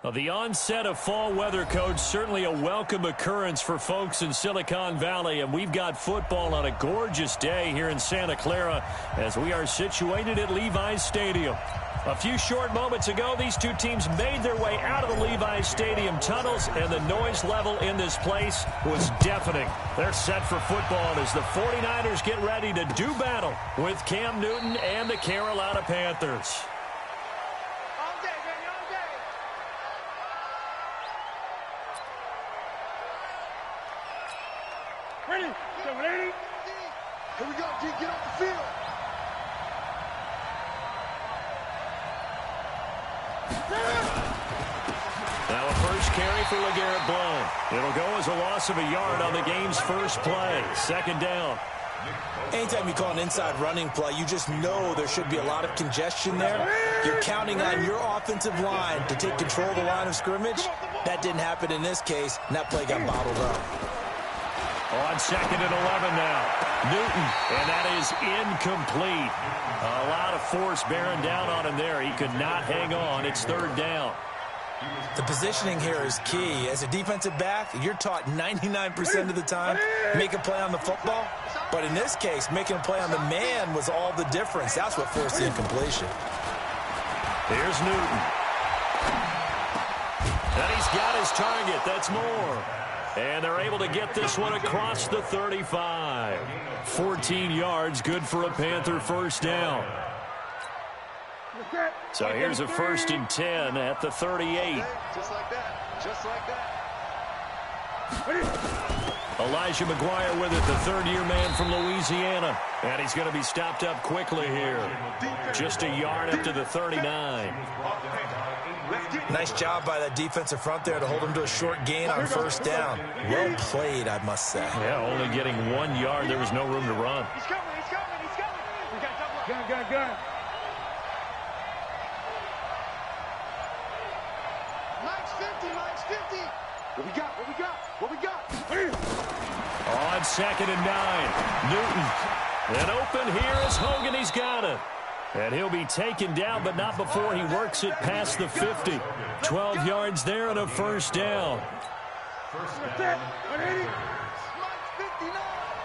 Well, the onset of fall weather, Coach, certainly a welcome occurrence for folks in Silicon Valley, and we've got football on a gorgeous day here in Santa Clara as we are situated at Levi's Stadium. A few short moments ago, these two teams made their way out of the Levi's Stadium tunnels, and the noise level in this place was deafening. They're set for football as the 49ers get ready to do battle with Cam Newton and the Carolina Panthers. Ready? Here we go, G. Get off the field. Now a first carry for LeGarrette Blount. It'll go as a loss of a yard on the game's first play. Second down. Anytime you call an inside running play, you just know there should be a lot of congestion there. You're counting on your offensive line to take control of the line of scrimmage. That didn't happen in this case, and that play got bottled up. On 2nd and 11 now. Newton, and that is incomplete. A lot of force bearing down on him there. He could not hang on. It's third down. The positioning here is key. As a defensive back, you're taught 99% of the time, make a play on the football. But in this case, making a play on the man was all the difference. That's what forced the incompletion. Here's Newton. And he's got his target. That's more. And they're able to get this one across the 35. 14 yards, good for a Panther first down. So here's a 1st and 10 at the 38. Just like that. Just like that. Elijah McGuire with it, the third-year man from Louisiana. And he's going to be stopped up quickly here. Just a yard up to the 39. Nice job by that defensive front there to hold him to a short gain on first down. Well played, I must say. Yeah, only getting 1 yard. There was no room to run. He's coming. He's coming. He's coming. We got double. Gun. Mike's 50. What we got? On 2nd and 9. Newton. And open here is Hogan. He's got it. And he'll be taken down, but not before he works it past the 50. 12 yards there and a first down.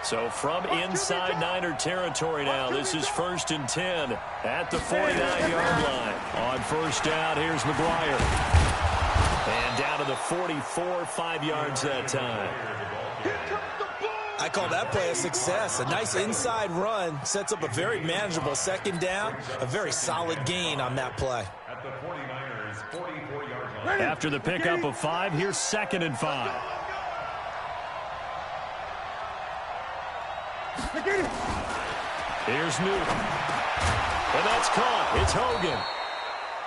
So from inside Niner territory now, this is 1st and 10 at the 49-yard line. On first down, here's McGuire. And down to the 44, 5 yards that time. I call that play a success. A nice inside run sets up a very manageable second down. A very solid gain on that play. After the pickup of 5, here's 2nd and 5. Here's Newton. And that's caught. It's Hogan.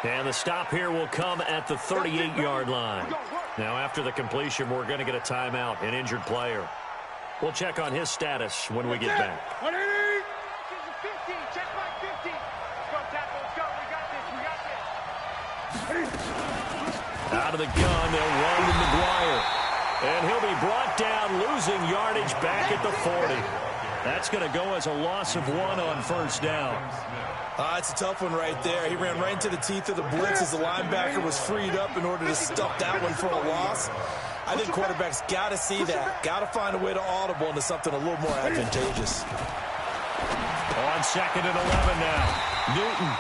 And the stop here will come at the 38-yard line. Now after the completion, we're going to get a timeout, an injured player. We'll check on his status when we get back. 180. 50. Check my 50. Let's go, tackle. Let's go. We got this. Out of the gun, they'll run to McGuire. And he'll be brought down, losing yardage back at the 40. That's going to go as a loss of 1 on first down. It's a tough one right there. He ran right into the teeth of the blitz as the linebacker was freed up in order to stuff that one for a loss. I think quarterbacks got to see that. Got to find a way to audible into something a little more advantageous. On 2nd and 11 now. Newton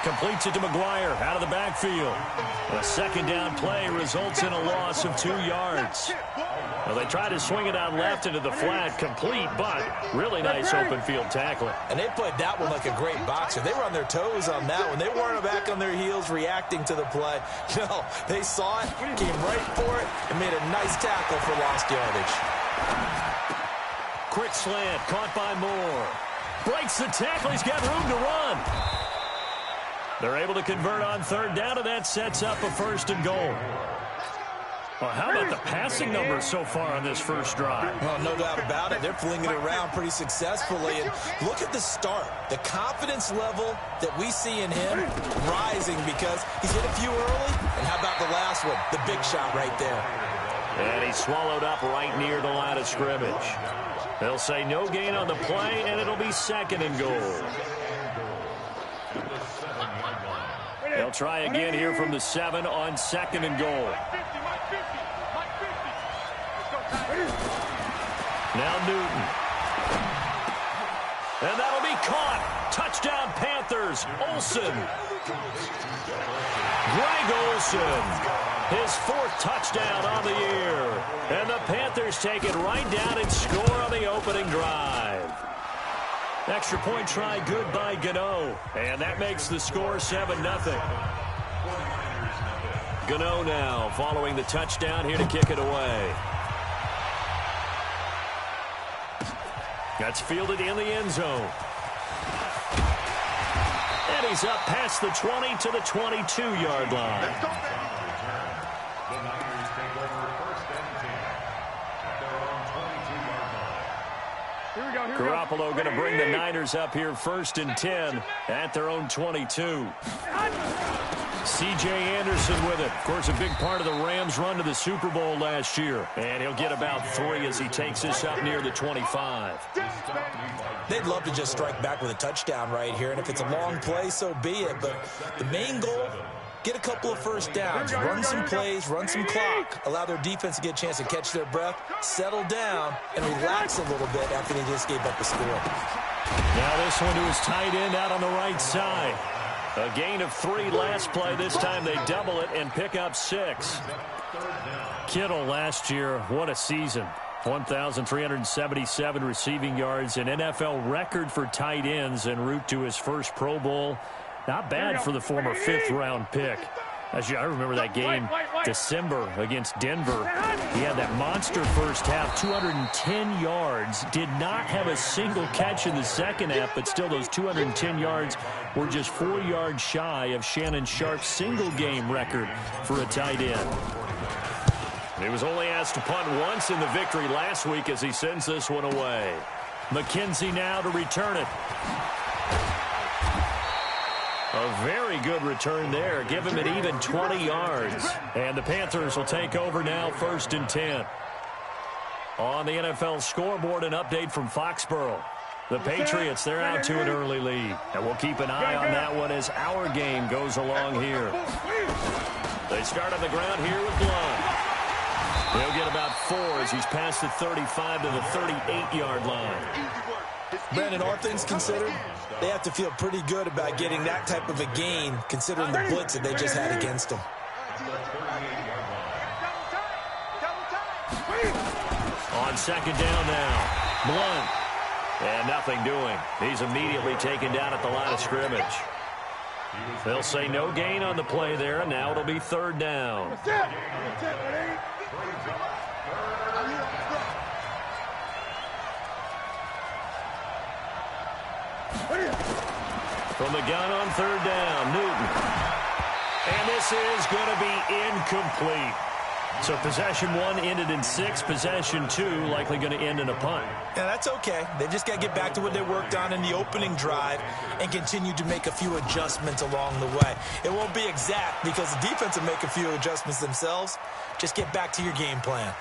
completes it to McGuire out of the backfield. A second down play results in a loss of 2 yards. Well, they tried to swing it out left into the flat, complete, but really nice open field tackling. And they played that one like a great boxer. They were on their toes on that one. They weren't back on their heels reacting to the play. No, they saw it, came right for it, and made a nice tackle for lost yardage. Quick slant, caught by Moore. Breaks the tackle, he's got room to run. They're able to convert on third down, and that sets up a 1st and goal. Well, how about the passing numbers so far on this first drive? Well, no doubt about it. They're flinging it around pretty successfully. And look at the start. The confidence level that we see in him rising because he's hit a few early. And how about the last one? The big shot right there. And he's swallowed up right near the line of scrimmage. They'll say no gain on the play, and it'll be 2nd and goal. They'll try again here from the 7 on 2nd and goal. Now Newton. And that'll be caught. Touchdown Panthers. Olsen. Greg Olsen. His 4th touchdown on the year. And the Panthers take it right down and score on the opening drive. Extra point try good by Gano. And that makes the score 7-0. Gano now following the touchdown here to kick it away. That's fielded in the end zone. And he's up past the 20 to the 22-yard line. Garoppolo going to bring the Niners up here 1st and 10 at their own 22. C.J. Anderson with it. Of course, a big part of the Rams' run to the Super Bowl last year. And he'll get about 3 as he takes this up near the 25. They'd love to just strike back with a touchdown right here. And if it's a long play, so be it. But the main goal, get a couple of first downs, run some plays, run some clock, allow their defense to get a chance to catch their breath, settle down, and relax a little bit after they just gave up the score. Now this one to his tight end out on the right side. A gain of 3 last play. This time they double it and pick up 6. Kittle last year, what a season. 1,377 receiving yards, an NFL record for tight ends en route to his first Pro Bowl. Not bad for the former 5th-round pick. I remember that game, December against Denver. He had that monster first half, 210 yards. Did not have a single catch in the second half, but still those 210 yards were just 4 yards shy of Shannon Sharp's single-game record for a tight end. He was only asked to punt once in the victory last week as he sends this one away. McKenzie now to return it. A very good return there. Give him an even 20 yards. And the Panthers will take over now 1st and 10. On the NFL scoreboard, an update from Foxborough. The Patriots, they're out to an early lead. And we'll keep an eye on that one as our game goes along here. They start on the ground here with Blunt. He'll get about 4 as he's past the 35 to the 38-yard line. Brandon, all things considered, they have to feel pretty good about getting that type of a gain, considering the blitz that they just had against them. On 2nd down now, Blunt. And nothing doing. He's immediately taken down at the line of scrimmage. They'll say no gain on the play there, and now it'll be 3rd down. From the gun on 3rd down, Newton. And this is going to be incomplete. So possession 1 ended in 6. Possession 2 likely going to end in a punt. Yeah, that's okay. They've just got to get back to what they worked on in the opening drive and continue to make a few adjustments along the way. It won't be exact because the defense will make a few adjustments themselves. Just get back to your game plan.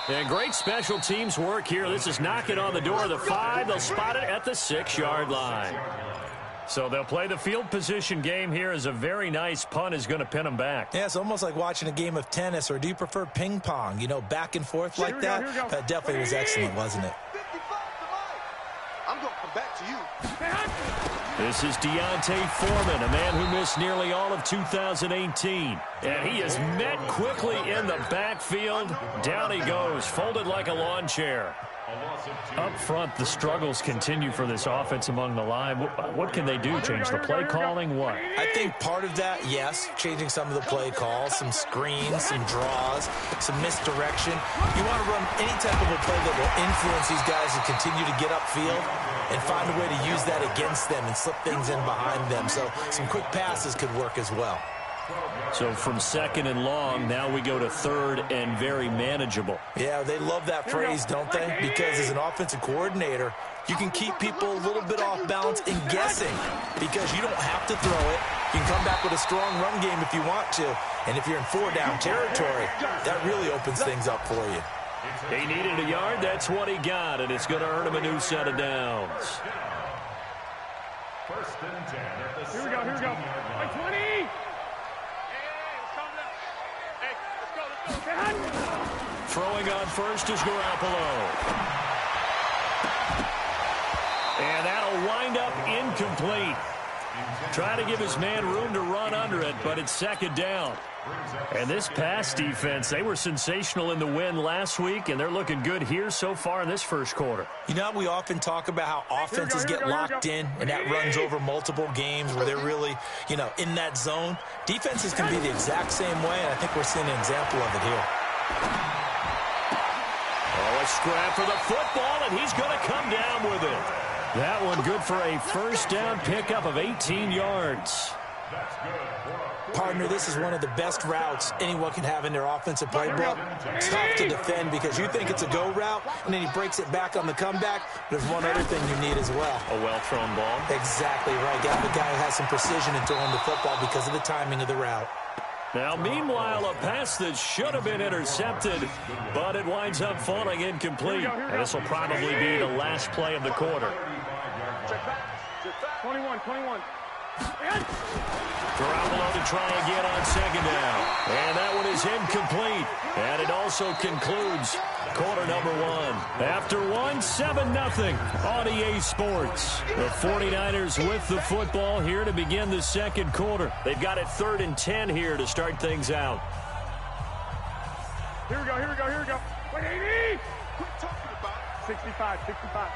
And great special teams work here. This is knocking on the door of the 5. They'll spot it at the 6-yard line. So they'll play the field position game here as a very nice punt is going to pin them back. Yeah, it's almost like watching a game of tennis, or do you prefer ping pong? You know, back and forth like that? That definitely was excellent, wasn't it? I'm going to come back to you. This is Deontay Foreman, a man who missed nearly all of 2018. And he is met quickly in the backfield. Down he goes, folded like a lawn chair. Up front, the struggles continue for this offense among the line. What can they do? Change the play calling? What? I think part of that, yes, changing some of the play calls, some screens, some draws, some misdirection. You want to run any type of a play that will influence these guys to continue to get upfield and find a way to use that against them and slip things in behind them. So some quick passes could work as well. So from 2nd and long, now we go to 3rd and very manageable. Yeah, they love that phrase, don't they? Because as an offensive coordinator, you can keep people a little bit off balance and guessing because you don't have to throw it. You can come back with a strong run game if you want to. And if you're in 4-down territory, that really opens things up for you. He needed a yard. That's what he got, and it's going to earn him a new set of downs. Here we go. Like 20. Hey, let's calm down. Hey, let's go. Throwing on first is Garoppolo. And that'll wind up incomplete. Try to give his man room to run under it, but it's second down. And this pass defense, they were sensational in the win last week, and they're looking good here so far in this first quarter. You know, we often talk about how offenses get locked in, and that runs over multiple games where they're really, in that zone. Defenses can be the exact same way, and I think we're seeing an example of it here. Oh, a scrap for the football, and he's going to come down with it. That one good for a first down pickup of 18 yards. Partner, this is one of the best routes anyone can have in their offensive playbook. Tough to defend because you think it's a go route, and then he breaks it back on the comeback. There's one other thing you need as well. A well-thrown ball. Exactly right. Got the guy who has some precision in throwing the football because of the timing of the route. Now, meanwhile, a pass that should have been intercepted, but it winds up falling incomplete. And this will probably be the last play of the quarter. 21. Garoppolo to try again on second down. And that one is incomplete. And it also concludes quarter number one. After one, 7-0 on EA Sports. The 49ers with the football here to begin the second quarter. They've got it 3rd and 10 here to start things out. Here we go. 180. Quit talking about it. 65. Mike 55.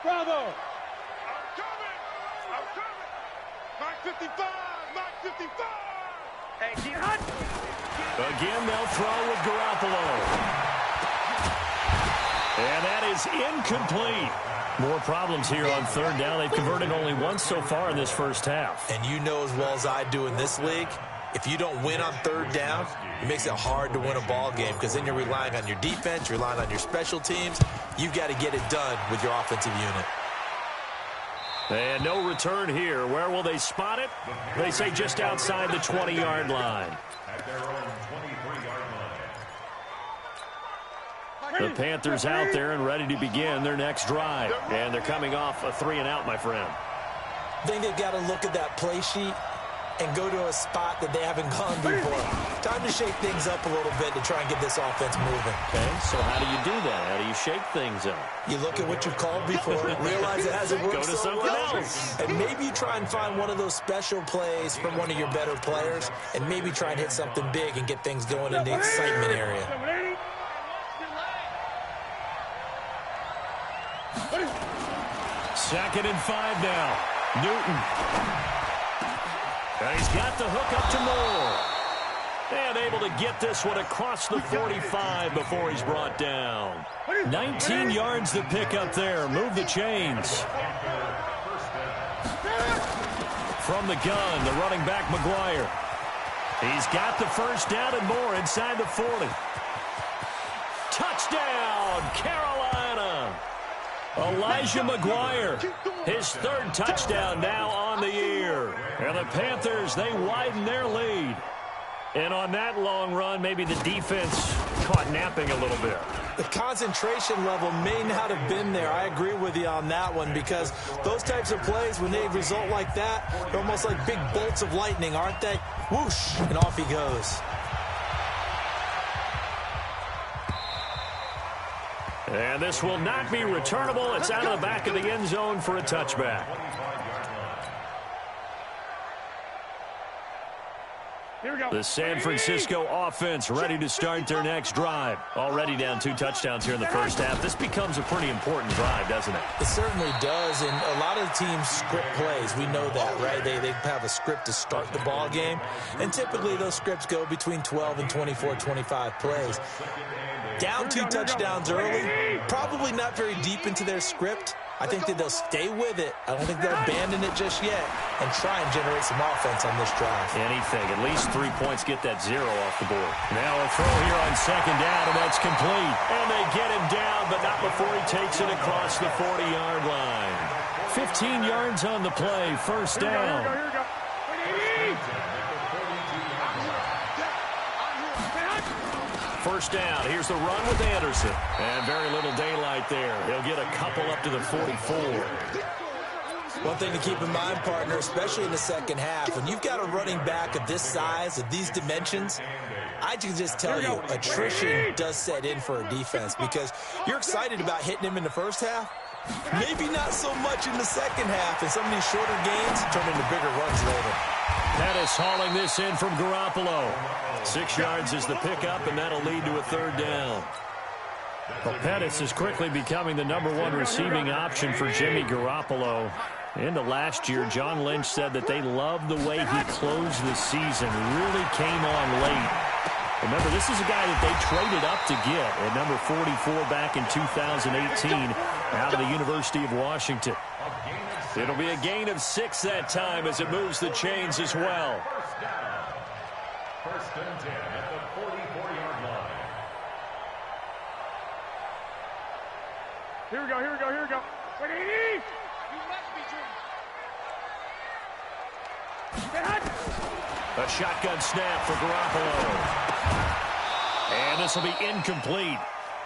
Bravo. I'm coming. Mike 55. Hey, get hot. Again, they'll throw with Garoppolo. And that is incomplete. More problems here on 3rd down. They've converted only once so far in this first half. And you know as well as I do in this league, if you don't win on 3rd down, it makes it hard to win a ball game because then you're relying on your defense, you're relying on your special teams. You've got to get it done with your offensive unit. And no return here. Where will they spot it? They say just outside the 20-yard line. The Panthers out there and ready to begin their next drive. And they're coming off a 3-and-out, my friend. I think they've got to look at that play sheet and go to a spot that they haven't gone before. Time to shake things up a little bit to try and get this offense moving. Okay, so how do you do that? How do you shake things up? You look at what you've called before, realize it hasn't worked Go to something else. And maybe you try and find one of those special plays from one of your better players, and maybe try and hit something big and get things going in the excitement area. 2nd and 5 now. Newton. And he's got the hook up to Moore. And able to get this one across the 45 before he's brought down. 19 yards to pick up there. Move the chains. From the gun, the running back, McGuire. He's got the first down and more inside the 40. Touchdown, Carolina. Elijah McGuire, his 3rd touchdown now on the year. And the Panthers, they widen their lead. And on that long run, maybe the defense caught napping a little bit. The concentration level may not have been there. I agree with you on that one because those types of plays, when they result like that, they're almost like big bolts of lightning, aren't they? Whoosh, and off he goes. And this will not be returnable. It's out of the back of the end zone for a touchback. Here we go. The San Francisco offense ready to start their next drive. Already down 2 touchdowns here in the first half. This becomes a pretty important drive, doesn't it? It certainly does, and a lot of teams script plays. We know that, right? They have a script to start the ball game, and typically those scripts go between 12 and 24, 25 plays. Down 2 touchdowns early, probably not very deep into their script. I think that they'll stay with it. I don't think they'll abandon it just yet and try and generate some offense on this drive. Anything. At least 3 points get that 0 off the board. Now a throw here on second down, and that's complete. And they get him down, but not before he takes it across the 40-yard line. 15 yards on the play, first down. Here we go. First down. Here's the run with Anderson. And very little daylight there. He'll get a couple up to the 44. One thing to keep in mind, partner, especially in the second half, when you've got a running back of this size, of these dimensions, I can just tell you, attrition does set in for a defense because you're excited about hitting him in the first half. Maybe not so much in the second half, and some of these shorter gains turn into bigger runs later. Pettis hauling this in from Garoppolo. 6 yards is the pickup, and that'll lead to a third down. Well, Pettis is quickly becoming the #1 receiving option for Jimmy Garoppolo. Into last year, John Lynch said that they loved the way he closed the season, really came on late. Remember, this is a guy that they traded up to get at number 44 back in 2018 out of the University of Washington. It'll be a gain of 6 that time as it moves the chains as well. First and 10 at the 44-yard line. Here we go, here we go, here we go. 20! You must be A shotgun snap for Garoppolo. And this will be incomplete.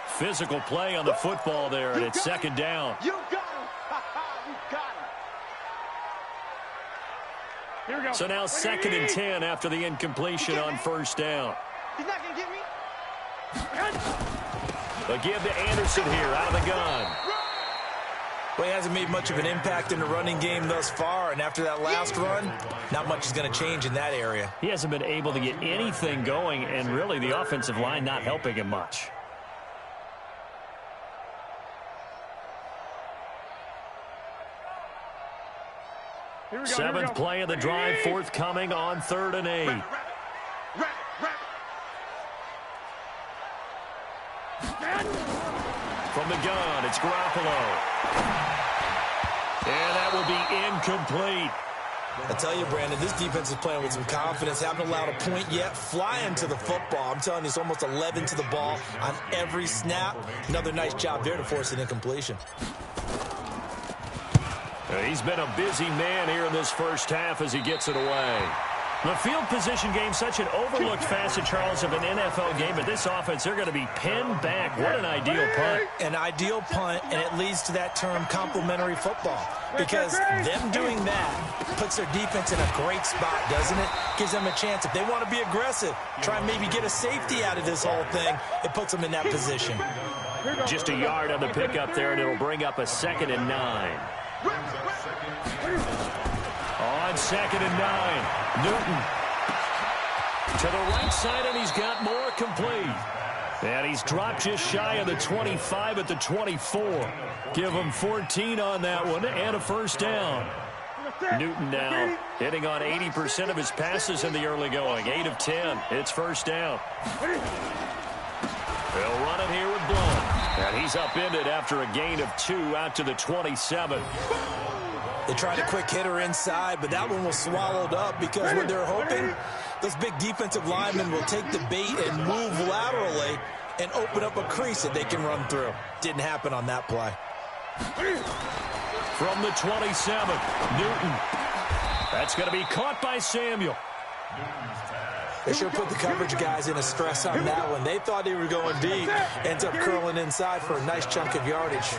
Physical play on the football there, and it's second down. You got him! You got him! Here we go. So now 2nd and 10 after the incompletion on first down. He's not going to get me. The give to Anderson here out of the gun. Well, he hasn't made much of an impact in the running game thus far, and after that last run, not much is going to change in that area. He hasn't been able to get anything going, and really the offensive line not helping him much. Here we go, 7th play of the drive, forthcoming on 3rd and 8. From the gun, it's Garoppolo. And that will be incomplete. I tell you, Brandon, this defense is playing with some confidence. Haven't allowed a point yet. Flying to the football. I'm telling you, it's almost 11 to the ball on every snap. Another nice job there to force an incompletion. He's been a busy man here in this first half as he gets it away. The field position game, such an overlooked facet, Charles, of an NFL game. But this offense, they're going to be pinned back. What an ideal punt. An ideal punt, and it leads to that term complementary football. Because them doing that puts their defense in a great spot, doesn't it? Gives them a chance. If they want to be aggressive, try and maybe get a safety out of this whole thing, it puts them in that position. Just a yard on the pickup there, and it'll bring up a 2nd and 9. On 2nd and 9. Newton to the right side, and he's got more complete. And he's dropped just shy of the 25 at the 24. Give him 14 on that one and a first down. Newton now hitting on 80% of his passes in the early going. 8 of 10. It's first down. They'll run it here with Blunt. And he's upended after a gain of 2 out to the 27. They tried a quick hitter inside, but that one was swallowed up because what they're hoping, those big defensive linemen will take the bait and move laterally and open up a crease that they can run through. Didn't happen on that play. From the 27, Newton. That's going to be caught by Samuel. They sure put the coverage guys in a stress on that one. They thought they were going deep. Ends up curling inside for a nice chunk of yardage.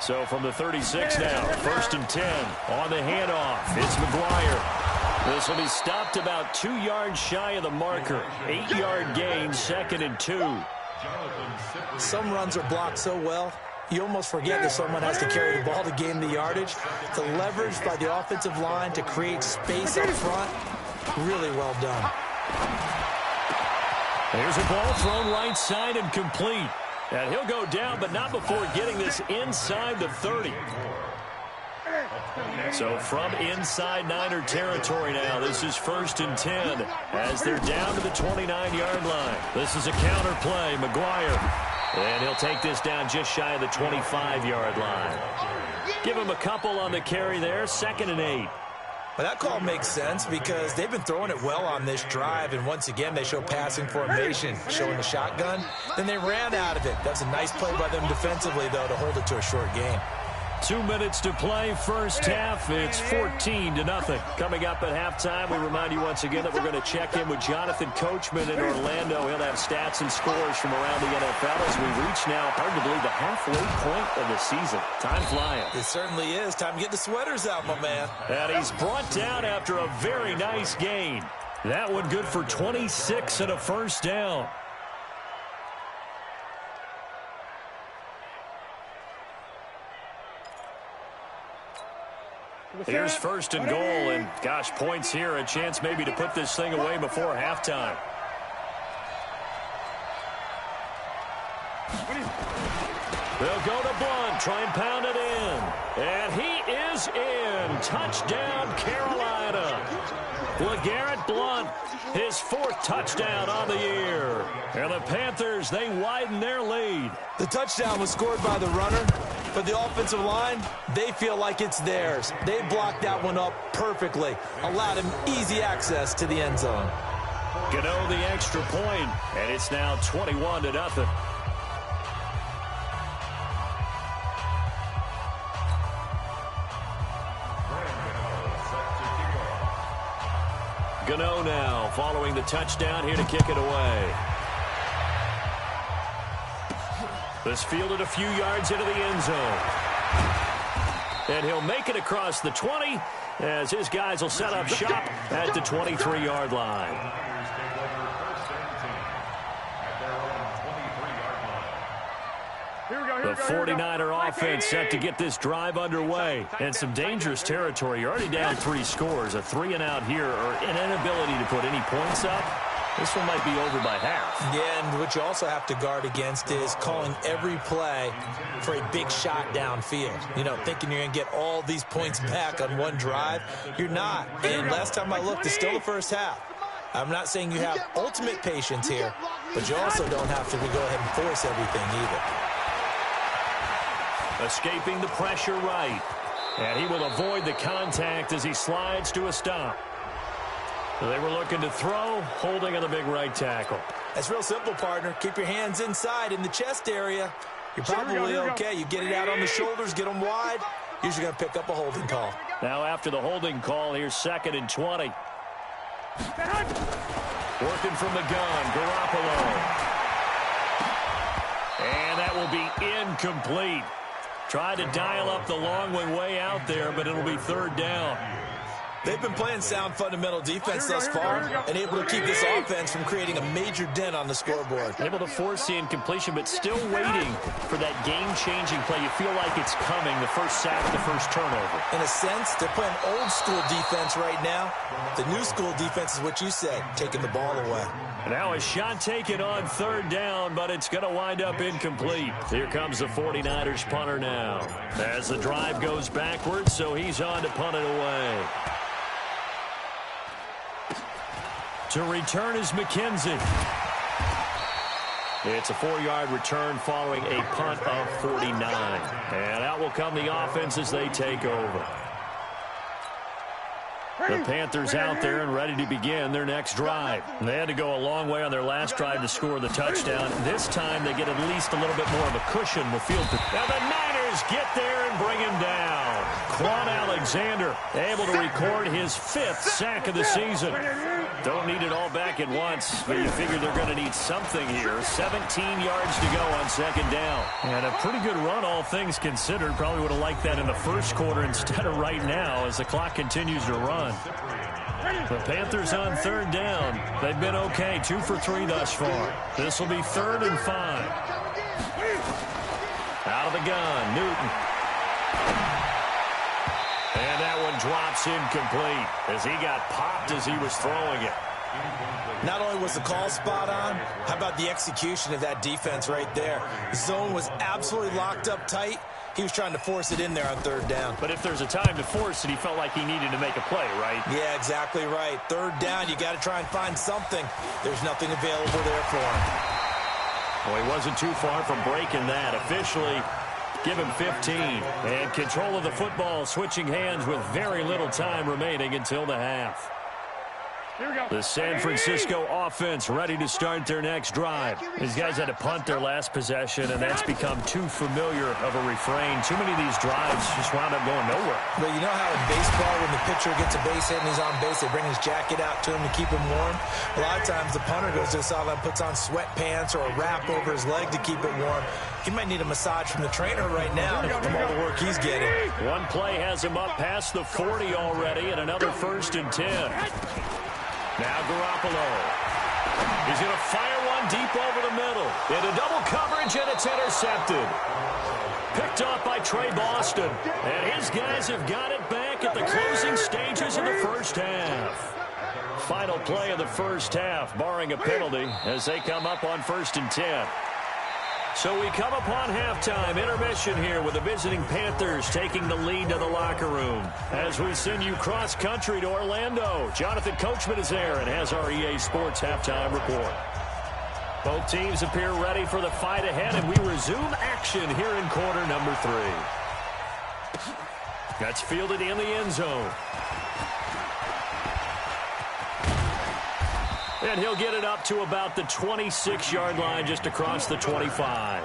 So from the 36 now, 1st and 10 on the handoff. It's McGuire. This will be stopped about 2 yards shy of the marker. 8-yard gain, 2nd and 2. Some runs are blocked so well, you almost forget that someone has to carry the ball to gain the yardage. The leverage by the offensive line to create space up front, really well done. There's a ball thrown right side and complete. And he'll go down, but not before getting this inside the 30. So from inside Niner territory now, this is 1st and 10 as they're down to the 29-yard line. This is a counter play, McGuire. And he'll take this down just shy of the 25-yard line. Give him a couple on the carry there, 2nd and 8. Well, that call makes sense because they've been throwing it well on this drive, and once again they show passing formation, showing the shotgun. Then they ran out of it. That's a nice play by them defensively, though, to hold it to a short gain. 2 minutes to play, first half. It's 14-0. Coming up at halftime, we remind you once again that we're going to check in with Jonathan Coachman in Orlando. He'll have stats and scores from around the NFL as we reach now, hard to believe, the halfway point of the season. Time flying. It certainly is. Time to get the sweaters out, my man. And he's brought down after a very nice gain. That one good for 26 and a first down. Here's first and goal, and gosh, points here, a chance maybe to put this thing away before halftime. They'll go to Blunt, try and pound it in. And he is in. Touchdown, Carolina. LeGarrette Blunt, his 4th touchdown on the year. And the Panthers, they widen their lead. The touchdown was scored by the runner, but the offensive line, they feel like it's theirs. They blocked that one up perfectly, allowed him easy access to the end zone. Gano the extra point, and it's now 21-0. Gano now following the touchdown here to kick it away. This fielded a few yards into the end zone. And he'll make it across the 20 as his guys will set up shop at the 23-yard line. The 49er offense set to get this drive underway. And some dangerous territory. You're already down 3 scores. A 3-and-out here, or an inability to put any points up. This one might be over by half. Yeah, and what you also have to guard against is calling every play for a big shot downfield. You know, thinking you're going to get all these points back on one drive. You're not. And last time I looked, it's still the first half. I'm not saying you have ultimate patience here, but you also don't have to go ahead and force everything either. Escaping the pressure right. And he will avoid the contact as he slides to a stop. They were looking to throw, holding on the big right tackle. That's real simple, partner. Keep your hands inside in the chest area. You're probably okay. You get it out on the shoulders, get them wide. Usually going to pick up a holding call. Now after the holding call, here's 2nd and 20. Working from the gun, Garoppolo. And that will be incomplete. Tried to dial up the long one way out there, but it'll be 3rd down. They've been playing sound fundamental defense thus far and able to keep this offense from creating a major dent on the scoreboard. Able to force the incompletion, but still waiting for that game-changing play. You feel like it's coming, the first sack, the first turnover. In a sense, they're playing old-school defense right now. The new-school defense is what you said, taking the ball away. Now a shot taken on 3rd down, but it's going to wind up incomplete. Here comes the 49ers punter now. As the drive goes backwards, so he's on to punt it away. To return is McKenzie. It's a 4-yard return following a punt of 49. And out will come the offense as they take over. The Panthers out there and ready to begin their next drive. They had to go a long way on their last drive to score the touchdown. This time they get at least a little bit more of a cushion with field. Now the Niners get there and bring him down. Quan Alexander able to record his 5th sack of the season. Don't need it all back at once, but you figure they're going to need something here. 17 yards to go on 2nd down. And a pretty good run, all things considered. Probably would have liked that in the first quarter instead of right now as the clock continues to run. The Panthers on 3rd down. They've been okay, 2 for 3 thus far. This will be 3rd and 5. Out of the gun, Newton. And that one drops incomplete as he got popped as he was throwing it. Not only was the call spot on, how about the execution of that defense right there? The zone was absolutely locked up tight. He was trying to force it in there on 3rd down. But if there's a time to force it, he felt like he needed to make a play, right? Yeah, exactly right. 3rd down, you got to try and find something. There's nothing available there for him. Well, he wasn't too far from breaking that. Officially, give him 15. And control of the football switching hands with very little time remaining until the half. The San Francisco offense ready to start their next drive. These guys had to punt their last possession, and that's become too familiar of a refrain. Too many of these drives just wound up going nowhere. But you know how in baseball, when the pitcher gets a base hit and he's on base, they bring his jacket out to him to keep him warm? A lot of times the punter goes to the sideline, puts on sweatpants or a wrap over his leg to keep it warm. He might need a massage from the trainer right now from all the work he's getting. One play has him up past the 40 already, and another 1st and 10. Now Garoppolo. He's going to fire one deep over the middle. Into double coverage, and it's intercepted. Picked off by Trey Boston. And his guys have got it back at the closing stages of the first half. Final play of the first half, barring a penalty, as they come up on 1st and 10. So we come upon halftime, intermission here with the visiting Panthers taking the lead to the locker room. As we send you cross-country to Orlando, Jonathan Coachman is there and has our EA Sports halftime report. Both teams appear ready for the fight ahead, and we resume action here in quarter number 3. That's fielded in the end zone. And he'll get it up to about the 26-yard line just across the 25.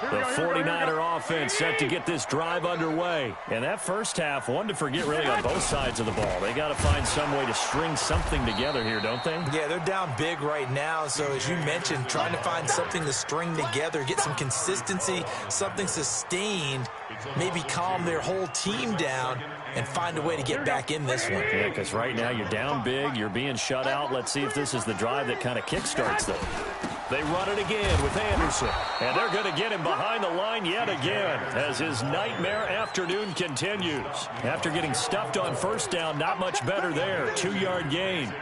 The 49er offense set to get this drive underway. And that first half, one to forget really on both sides of the ball. They got to find some way to string something together here, don't they? Yeah, they're down big right now. So as you mentioned, trying to find something to string together, get some consistency, something sustained, maybe calm their whole team down and find a way to get back in this one. Yeah, because right now you're down big, you're being shut out. Let's see if this is the drive that kind of kickstarts them. They run it again with Anderson, and they're going to get him behind the line yet again as his nightmare afternoon continues. After getting stuffed on first down, not much better there. 2-yard gain.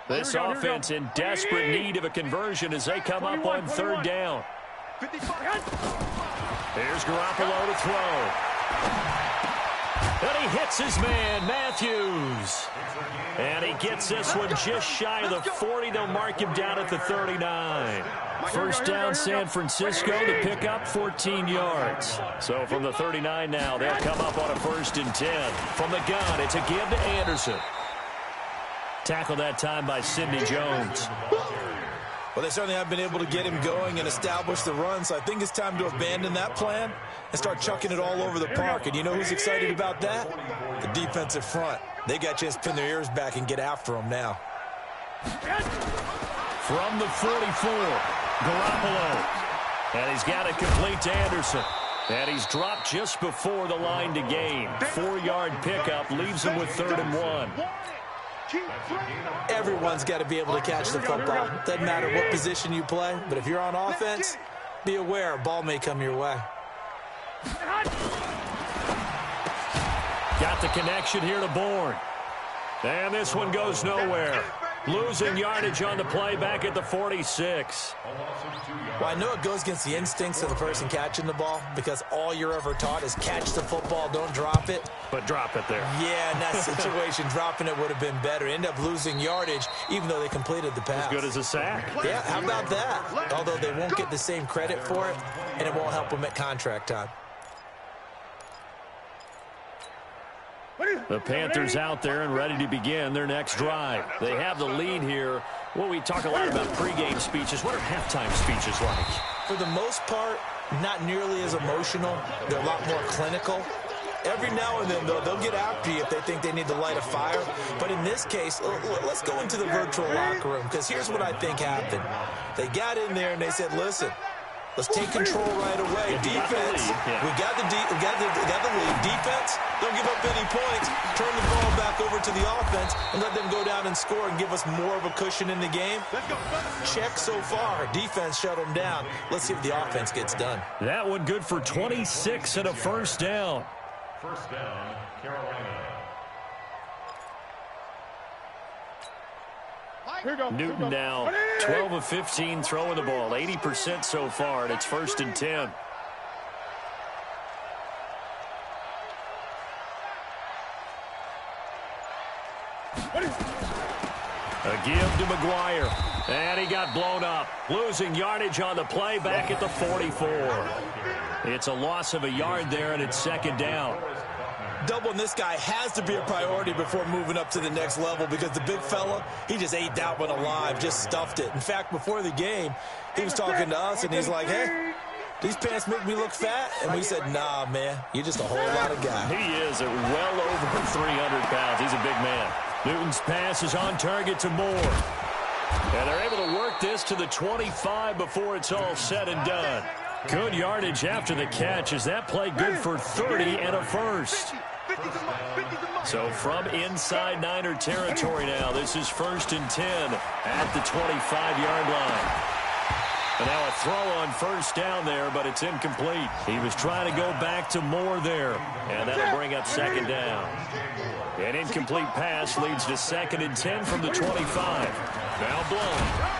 This offense in desperate need of a conversion as they come up on 3rd down. Here's Garoppolo to throw. And he hits his man, Matthews. And he gets this one just shy of the 40. They'll mark him down at the 39. First down, San Francisco to pick up 14 yards. So from the 39 now, they'll come up on a 1st and 10. From the gun, it's a give to Anderson. Tackled that time by Sidney Jones. Well, they certainly have been able to get him going and establish the run, so I think it's time to abandon that plan and start chucking it all over the park. And you know who's excited about that? The defensive front. They got a chance to pin their ears back and get after him now. From the 44, Garoppolo. And he's got it complete to Anderson. And he's dropped just before the line to gain. 4-yard pickup leaves him with 3rd and 1. Everyone's got to be able to catch the football. Doesn't matter what position you play, but if you're on offense, be aware a ball may come your way. Got the connection here to Bourne. And this one goes nowhere. Losing yardage on the play back at the 46. Well, I know it goes against the instincts of the person catching the ball because all you're ever taught is catch the football, don't drop it. But drop it there. Yeah, in that situation, dropping it would have been better. End up losing yardage even though they completed the pass. As good as a sack. Yeah, how about that? Although they won't get the same credit for it, and it won't help them at contract time. The Panthers out there and ready to begin their next drive. They have the lead here. Well, we talk a lot about pregame speeches. What are halftime speeches like? For the most part, not nearly as emotional. They're a lot more clinical. Every now and then, though, they'll get after you if they think they need to light a fire. But in this case, let's go into the virtual locker room, because here's what I think happened. They got in there and they said, listen, let's take control right away. Defense, we got the lead. Defense, don't give up any points. Turn the ball back over to the offense and let them go down and score and give us more of a cushion in the game. Check so far. Defense shut them down. Let's see if the offense gets done. That one good for 26 and a 1st down. First down, Carolina. Newton now 12 of 15 throwing the ball, 80% so far, and it's 1st and 10. give to McGuire. And he got blown up. Losing yardage on the play back at the 44. It's a loss of a yard there, and it's second down. Doubling this guy has to be a priority before moving up to the next level because the big fella, he just ate that one alive, just stuffed it. In fact, before the game, he was talking to us, and he's like, hey, these pants make me look fat. And we said, nah, man, you're just a whole lot of guy. He is at well over 300 pounds. He's a big man. Newton's pass is on target to Moore. And they're able to work this to the 25 before it's all said and done. Good yardage after the catch. Is that play good for 30 and a first? So from inside Niner territory now, this is 1st and 10 at the 25-yard line. And now a throw on first down there, but it's incomplete. He was trying to go back to Moore there, and that'll bring up second down. An incomplete pass leads to 2nd and 10 from the 25. Now blown.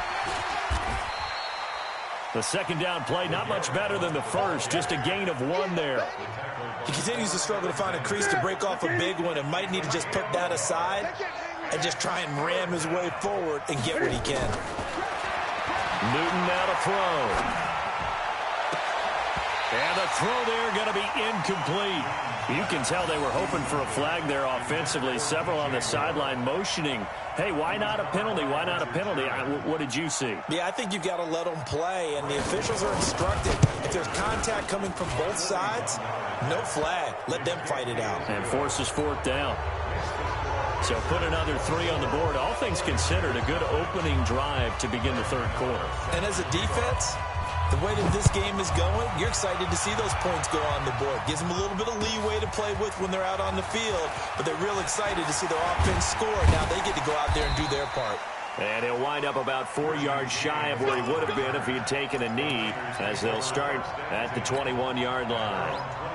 The second down play, not much better than the first, just a gain of 1 there. He continues to struggle to find a crease to break off a big one and might need to just put that aside and just try and ram his way forward and get what he can. Newton now to throw. And the throw there going to be incomplete. You can tell they were hoping for a flag there offensively. Several on the sideline motioning, hey, why not a penalty? Why not a penalty? What did you see? Yeah, I think you've got to let them play, and the officials are instructed. If there's contact coming from both sides, no flag. Let them fight it out. And forces 4th down. So put another 3 on the board. All things considered, a good opening drive to begin the third quarter. And as a defense, the way that this game is going, you're excited to see those points go on the board. Gives them a little bit of leeway to play with when they're out on the field, but they're real excited to see their offense score. Now they get to go out there and do their part. And he'll wind up about 4 yards shy of where he would have been if he had taken a knee, as they'll start at the 21-yard line.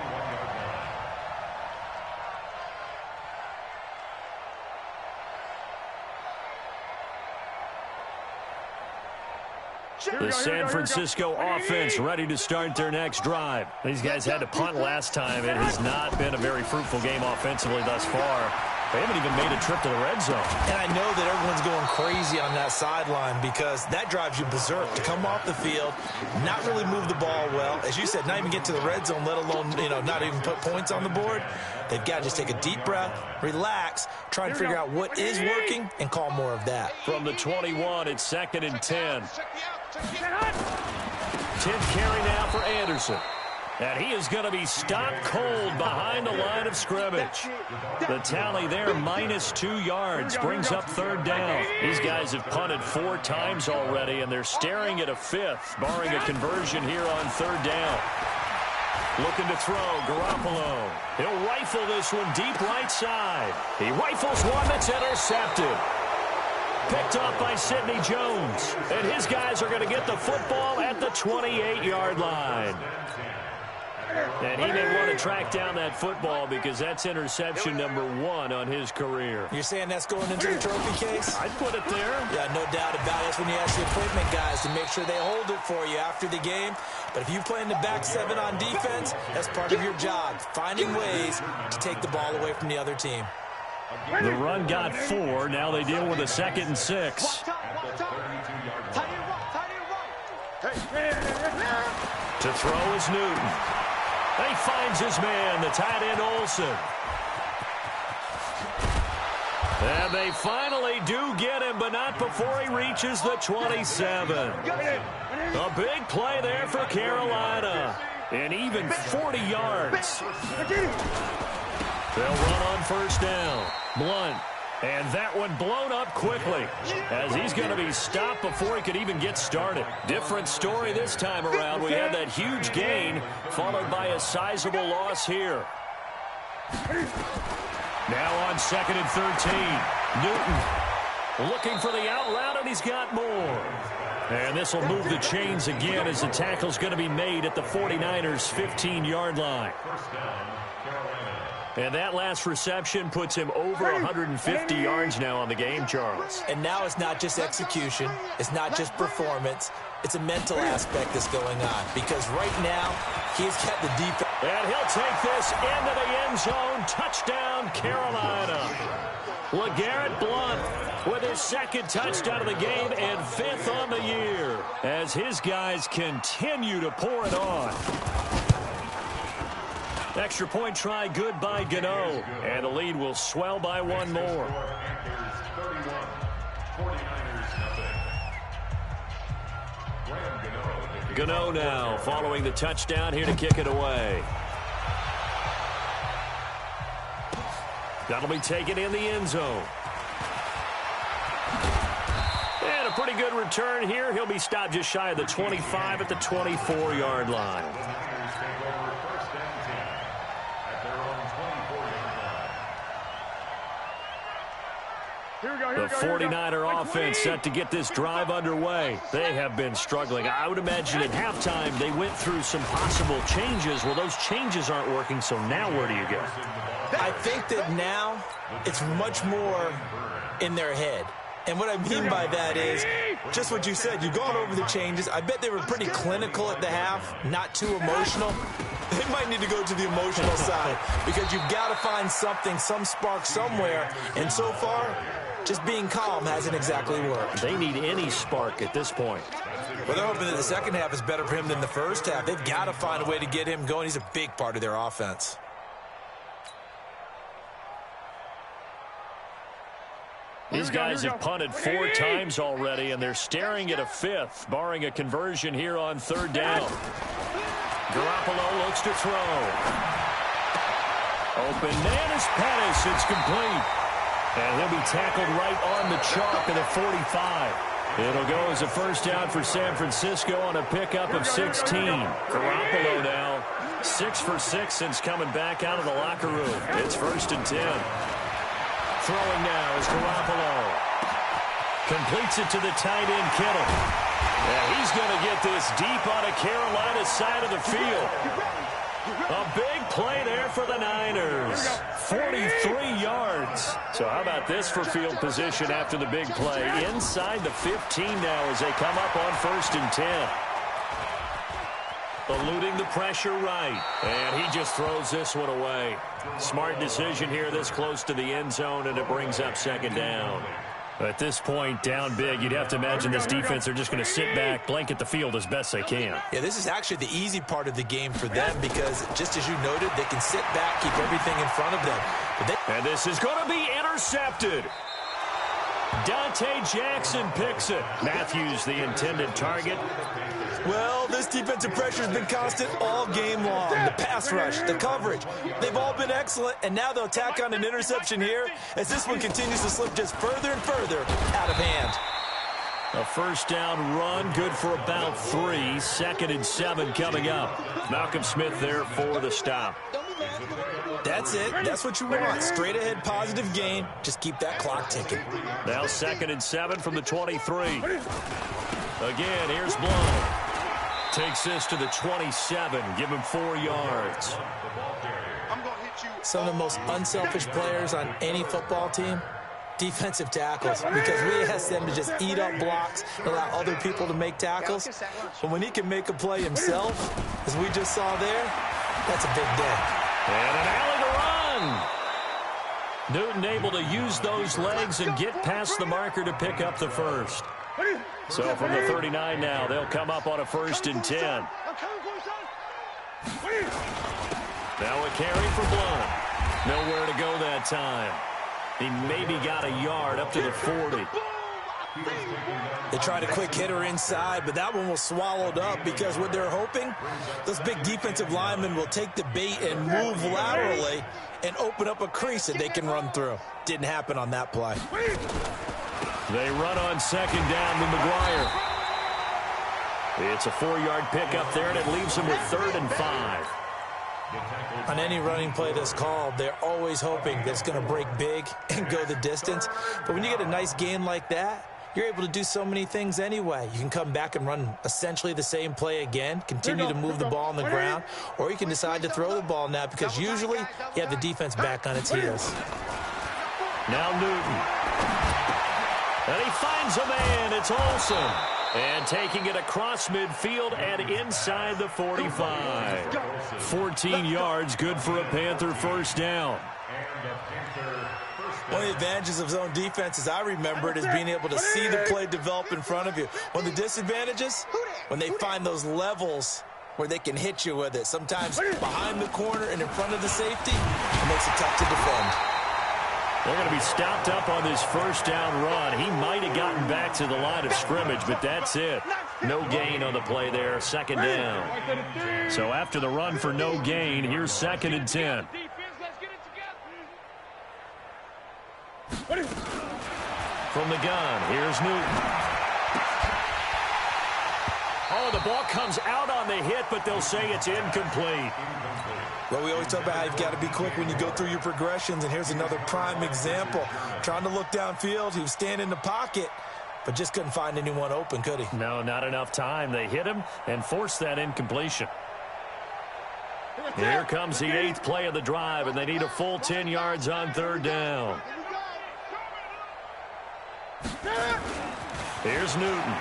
The San Francisco offense ready to start their next drive. These guys had to punt last time. It has not been a very fruitful game offensively thus far. They haven't even made a trip to the red zone. And I know that everyone's going crazy on that sideline because that drives you berserk to come off the field, not really move the ball well. As you said, not even get to the red zone, let alone, not even put points on the board. They've got to just take a deep breath, relax, try and figure out what is working, and call more of that. From the 21, it's 2nd and 10. 10th carry now for Anderson. And he is going to be stopped cold behind the line of scrimmage. The tally there, -2 yards, brings up 3rd down. These guys have punted 4 times already, and they're staring at a 5th, barring a conversion here on 3rd down. Looking to throw, Garoppolo. He'll rifle this one deep right side. He rifles one that's intercepted. Picked off by Sidney Jones. And his guys are going to get the football at the 28-yard line. And he may want to track down that football because that's interception number 1 on his career. You're saying that's going into the trophy case? I'd put it there. Yeah, no doubt about it. That's when you ask the equipment guys to make sure they hold it for you after the game. But if you play in the back 7 on defense, that's part of your job, finding ways to take the ball away from the other team. The run got 4. Now they deal with a 2nd and 6. To throw is Newton. He finds his man, the tight end Olsen. And they finally do get him, but not before he reaches the 27. A big play there for Carolina. And even 40 yards. They'll run on 1st down. Blunt. And that one blown up quickly as he's going to be stopped before he could even get started. Different story this time around. We had that huge gain followed by a sizable loss here. Now on 2nd and 13. Newton looking for the out route, and he's got more. And this will move the chains again as the tackle's going to be made at the 49ers' 15-yard line. And that last reception puts him over 150 yards now on the game, Charles. And now it's not just execution. It's not just performance. It's a mental aspect that's going on. Because right now, he's got the defense. And he'll take this into the end zone. Touchdown, Carolina. LeGarrette Blount with his second touchdown of the game and 5th on the year as his guys continue to pour it on. Extra point try good by Gano, and the lead will swell by one more. Gano now following the touchdown here to kick it away. That'll be taken in the end zone. And a pretty good return here. He'll be stopped just shy of the 25 at the 24-yard line. The 49er offense set to get this drive underway. They have been struggling. I would imagine at halftime they went through some possible changes. Well, those changes aren't working, so now where do you go? I think that now it's much more in their head. And what I mean by that is just what you said. You've gone over the changes. I bet they were pretty clinical at the half, not too emotional. They might need to go to the emotional side because you've got to find something, some spark somewhere. And so far, just being calm hasn't exactly worked. They need any spark at this point. Well, they're hoping that the second half is better for him than the first half. They've got to find a way to get him going. He's a big part of their offense. These guys have punted 4 times already, and they're staring at a 5th, barring a conversion here on 3rd down. Garoppolo looks to throw. Open man is Pettis. It's complete. And he'll be tackled right on the chalk of the 45. It'll go as a first down for San Francisco on a pickup of 16. Garoppolo now 6 for 6 since coming back out of the locker room. It's 1st and 10. Throwing now is Garoppolo. Completes it to the tight end, Kittle. Yeah, he's going to get this deep on a Carolina side of the field. A big play there for the Niners. 43 yards. So how about this for field position after the big play? Inside the 15 now as they come up on 1st and 10. Eluding the pressure right. And he just throws this one away. Smart decision here this close to the end zone, and it brings up 2nd down. At this point, down big, you'd have to imagine this defense are just going to sit back, blanket the field as best they can. Yeah, this is actually the easy part of the game for them because, just as you noted, they can sit back, keep everything in front of them. And this is going to be intercepted. Dante Jackson picks it. Matthews, the intended target. Well, this defensive pressure has been constant all game long. The pass rush, the coverage, they've all been excellent, and now they'll tack on an interception here as this one continues to slip just further and further out of hand. A first down run, good for about 3. 2nd and 7 coming up. Malcolm Smith there for the stop. That's it. That's what you want. Straight ahead positive gain. Just keep that clock ticking. Now 2nd and 7 from the 23. Again, here's Blount. Takes this to the 27. Give him 4 yards. Some of the most unselfish players on any football team, defensive tackles, because we ask them to just eat up blocks and allow other people to make tackles. But when he can make a play himself, as we just saw there, that's a big day. And an alley to run. Newton able to use those legs and get past the marker to pick up the first. So from the 39 now, they'll come up on a 1st and 10. Now a carry for Blount. Nowhere to go that time. He maybe got a yard up to the 40. They tried a quick hitter inside, but that one was swallowed up because what they're hoping, those big defensive linemen will take the bait and move laterally and open up a crease that they can run through. Didn't happen on that play. They run on 2nd down with McGuire. It's a 4-yard pickup there, and it leaves them with 3rd and 5. On any running play that's called, they're always hoping that it's going to break big and go the distance. But when you get a nice gain like that, you're able to do so many things anyway. You can come back and run essentially the same play again, continue to move the ball on the ground, or you can decide to throw the ball now because usually you have the defense back on its heels. Now Newton. And he finds a man. It's Olsen. And taking it across midfield and inside the 45. 14 yards, good for a Panther first down. One of the advantages of zone defense, as I remember it, is being able to see the play develop in front of you. One of the disadvantages, when they find those levels where they can hit you with it. Sometimes behind the corner and in front of the safety, it makes it tough to defend. They're going to be stopped up on this first down run. He might have gotten back to the line of scrimmage, but that's it. No gain on the play there, second down. So after the run for no gain, here's 2nd and 10. From the gun, here's Newton. Oh, the ball comes out on the hit, but they'll say it's incomplete. Well, we always talk about how you've got to be quick when you go through your progressions, and here's another prime example. Trying to look downfield, he was standing in the pocket, but just couldn't find anyone open, could he? No, not enough time. They hit him and forced that incompletion. Here comes the 8th play of the drive, and they need a full 10 yards on 3rd down. Here's Newton.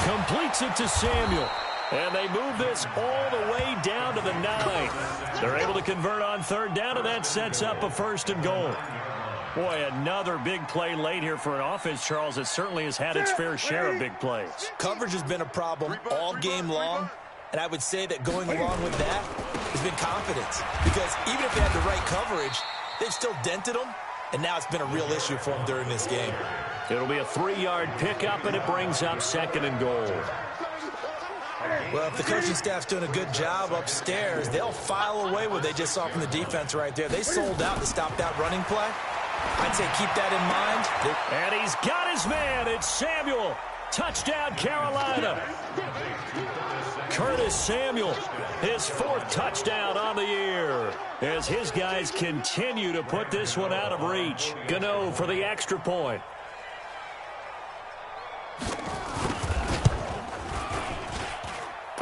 Completes it to Samuel. And they move this all the way down to the 9. They're able to convert on 3rd down, and that sets up a 1st and goal. Boy, another big play late here for an offense, Charles, that certainly has had its fair share of big plays. Coverage has been a problem all game long, and I would say that going along with that has been confidence. Because even if they had the right coverage, they've still dented them, and now it's been a real issue for them during this game. It'll be a 3-yard pickup, and it brings up 2nd and goal. Well, if the coaching staff's doing a good job upstairs, they'll file away what they just saw from the defense right there. They sold out to stop that running play. I'd say keep that in mind. And he's got his man. It's Samuel. Touchdown, Carolina. Curtis Samuel, his 4th touchdown on the year, as his guys continue to put this one out of reach. Gano for the extra point.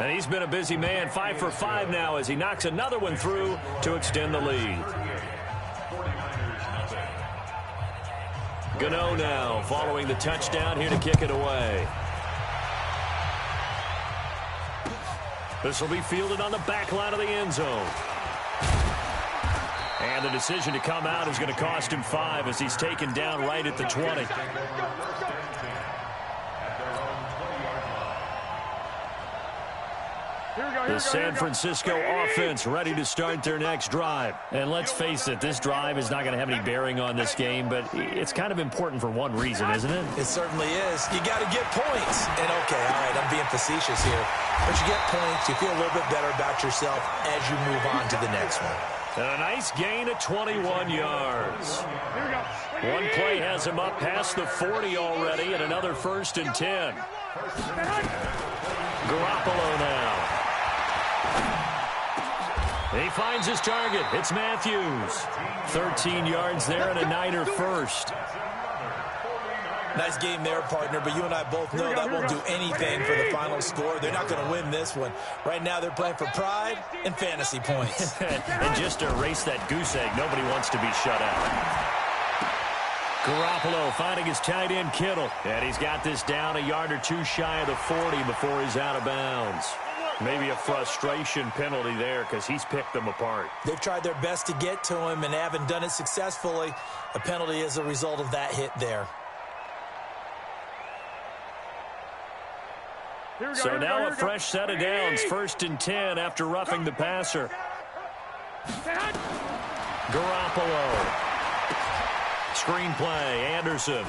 And he's been a busy man, 5 for 5 now as he knocks another one through to extend the lead. Gano now following the touchdown here to kick it away. This will be fielded on the back line of the end zone. And the decision to come out is going to cost him 5 as he's taken down right at the 20. The San Francisco offense ready to start their next drive. And let's face it, this drive is not going to have any bearing on this game, but it's kind of important for one reason, isn't it? It certainly is. You got to get points. And, okay, all right, I'm being facetious here. But you get points, you feel a little bit better about yourself as you move on to the next one. And a nice gain of 21 yards. One play has him up past the 40 already, and another 1st and 10. Garoppolo now. He finds his target. It's Matthews. 13 yards there and a Niner first. Nice game there, partner, but you and I both know that won't do anything for the final score. They're not going to win this one. Right now they're playing for pride and fantasy points. And just to erase that goose egg, nobody wants to be shut out. Garoppolo finding his tight end Kittle. And he's got this down a yard or two shy of the 40 before he's out of bounds. Maybe a frustration penalty there because he's picked them apart. They've tried their best to get to him and haven't done it successfully. A penalty is a result of that hit there. So now a fresh set of downs. 1st and 10 after roughing the passer. Garoppolo. Screen play, Anderson.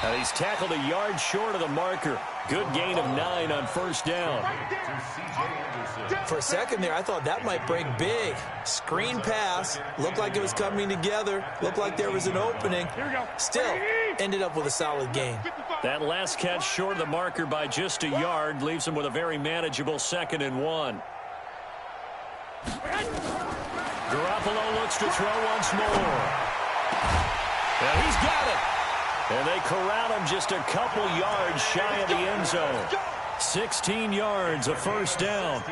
And he's tackled a yard short of the marker. Good gain of 9 on 1st down. For a second there, I thought that might break big. Screen pass. Looked like it was coming together. Looked like there was an opening. Still, ended up with a solid gain. That last catch short of the marker by just a yard leaves him with a very manageable 2nd and 1. Garoppolo looks to throw once more. And he's got it. And they corral him just a couple yards shy of the end zone. 16 yards, a 1st down.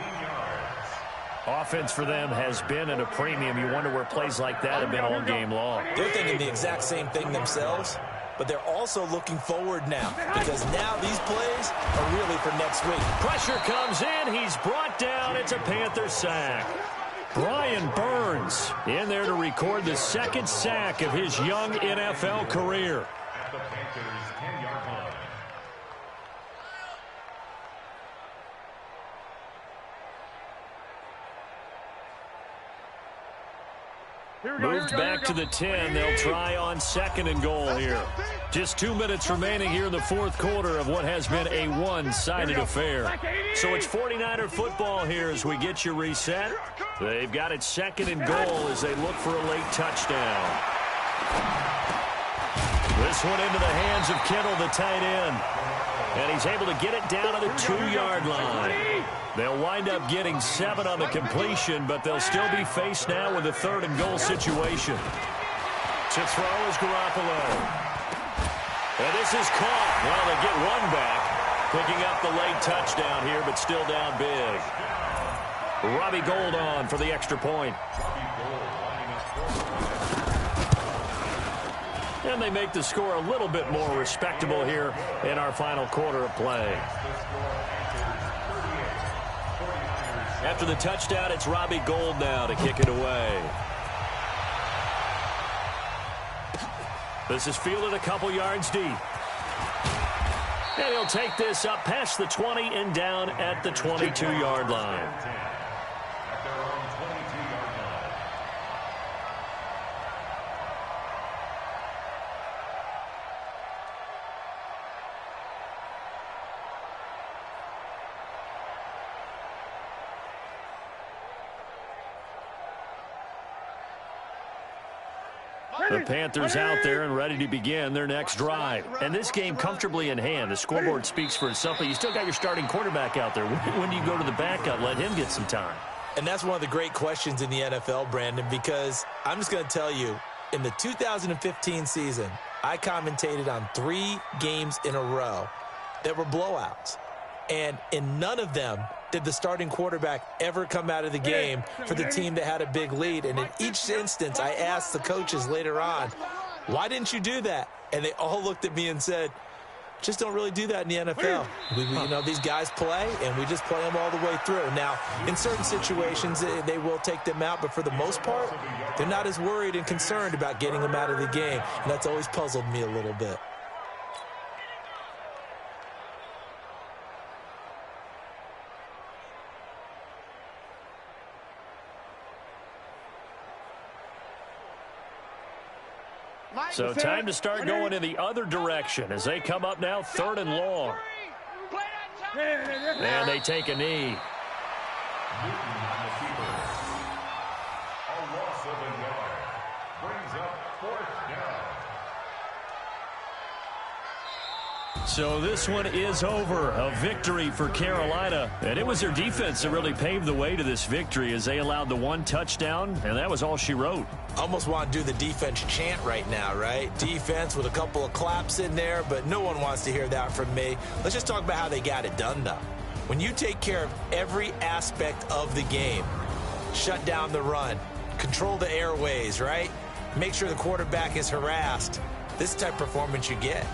Offense for them has been at a premium. You wonder where plays like that have been all game long. They're thinking the exact same thing themselves, but they're also looking forward now because now these plays are really for next week. Pressure comes in. He's brought down. It's a Panther sack. Brian Burns in there to record the second sack of his young NFL career. At the Panthers' 10-yard line. Moved back to the 10. They'll try on 2nd and goal here. Just 2 minutes remaining here in the fourth quarter of what has been a one-sided affair. So it's 49er football here as we get you reset. They've got it 2nd and goal as they look for a late touchdown. This one into the hands of Kittle, the tight end. And he's able to get it down to the 2-yard line. They'll wind up getting 7 on the completion, but they'll still be faced now with a 3rd and goal situation. To throw is Garoppolo. And this is caught. Well, they get one back, picking up the late touchdown here, but still down big. Robbie Gould on for the extra point. And they make the score a little bit more respectable here in our final quarter of play. After the touchdown, it's Robbie Gould now to kick it away. This is fielded a couple yards deep. And he'll take this up past the 20 and down at the 22-yard line. The Panthers out there and ready to begin their next drive. And this game comfortably in hand. The scoreboard speaks for itself, but you still got your starting quarterback out there. When do you go to the backup? Let him get some time. And that's one of the great questions in the NFL, Brandon, because I'm just going to tell you, in the 2015 season, I commentated on 3 games in a row that were blowouts. And in none of them did the starting quarterback ever come out of the game for the team that had a big lead. And in each instance, I asked the coaches later on, why didn't you do that? And they all looked at me and said, just don't really do that in the NFL. You know, these guys play, and we just play them all the way through. Now, in certain situations, they will take them out, but for the most part, they're not as worried and concerned about getting them out of the game. And that's always puzzled me a little bit. So time to start going in the other direction as they come up now 3rd and long. And they take a knee. A loss of a yard brings up 4th down. So this one is over. A victory for Carolina. And it was their defense that really paved the way to this victory as they allowed the 1 touchdown, and that was all she wrote. Almost want to do the defense chant right now, right? Defense with a couple of claps in there, but no one wants to hear that from me. Let's just talk about how they got it done, though. When you take care of every aspect of the game, shut down the run, control the airways, right? Make sure the quarterback is harassed. This is the type of performance you get.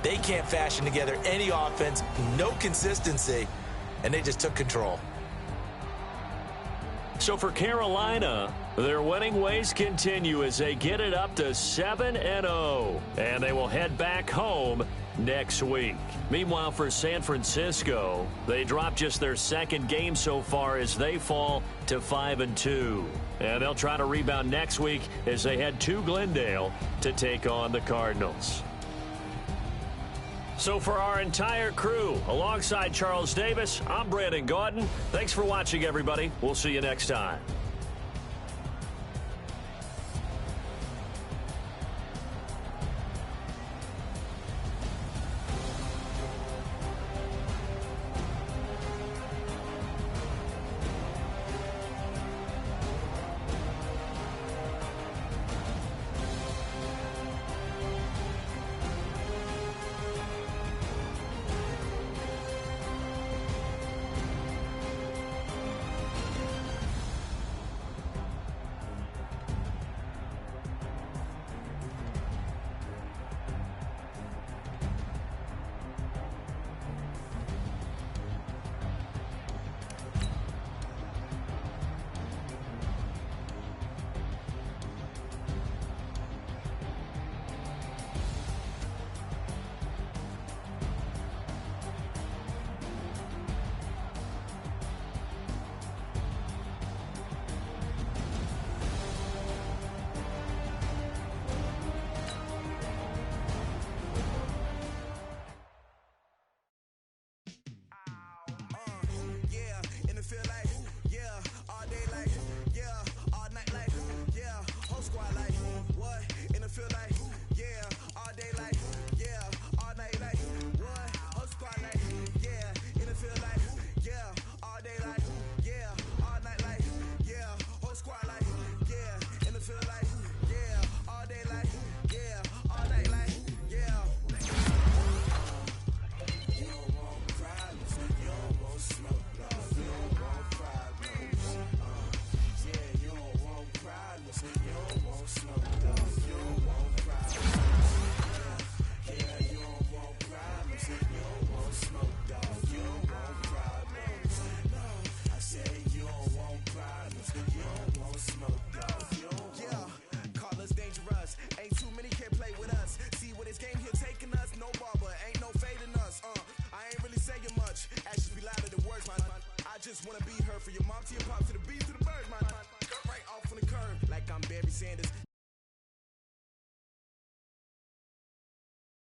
They can't fashion together any offense, no consistency, and they just took control. So for Carolina, their winning ways continue as they get it up to 7-0. And they will head back home next week. Meanwhile, for San Francisco, they dropped just their 2nd game so far as they fall to 5-2. And they'll try to rebound next week as they head to Glendale to take on the Cardinals. So for our entire crew, alongside Charles Davis, I'm Brandon Gaudin. Thanks for watching, everybody. We'll see you next time. feel like, yeah, all day like, yeah, all night like, yeah, whole squad like, what? In the field like, yeah, all day like, yeah, all night like, what? Whole squad like, yeah, in the field like, yeah, all day like, yeah, all night like, yeah, whole squad like, yeah, in the field like, yeah, all day like, yeah, all night like, yeah. You don't want problems, you don't want smoke, dog. You don't want problems, yeah, you don't want problems, you don't want smoke, dog. You don't want problems, yeah, you don't want problems, you don't want smoke, dog. You don't want problems, no, I said you don't want problems, you don't want smoke, dog. You don't want, call us dangerous, ain't too many can play with us. See what this game here taking us, no barber, ain't no fading us, I ain't really saying much, actions be louder than words, man. I just wanna be heard for your mom to your pop to the beat to the birds, man. Cut right off on the curb, like I'm Barry Sanders.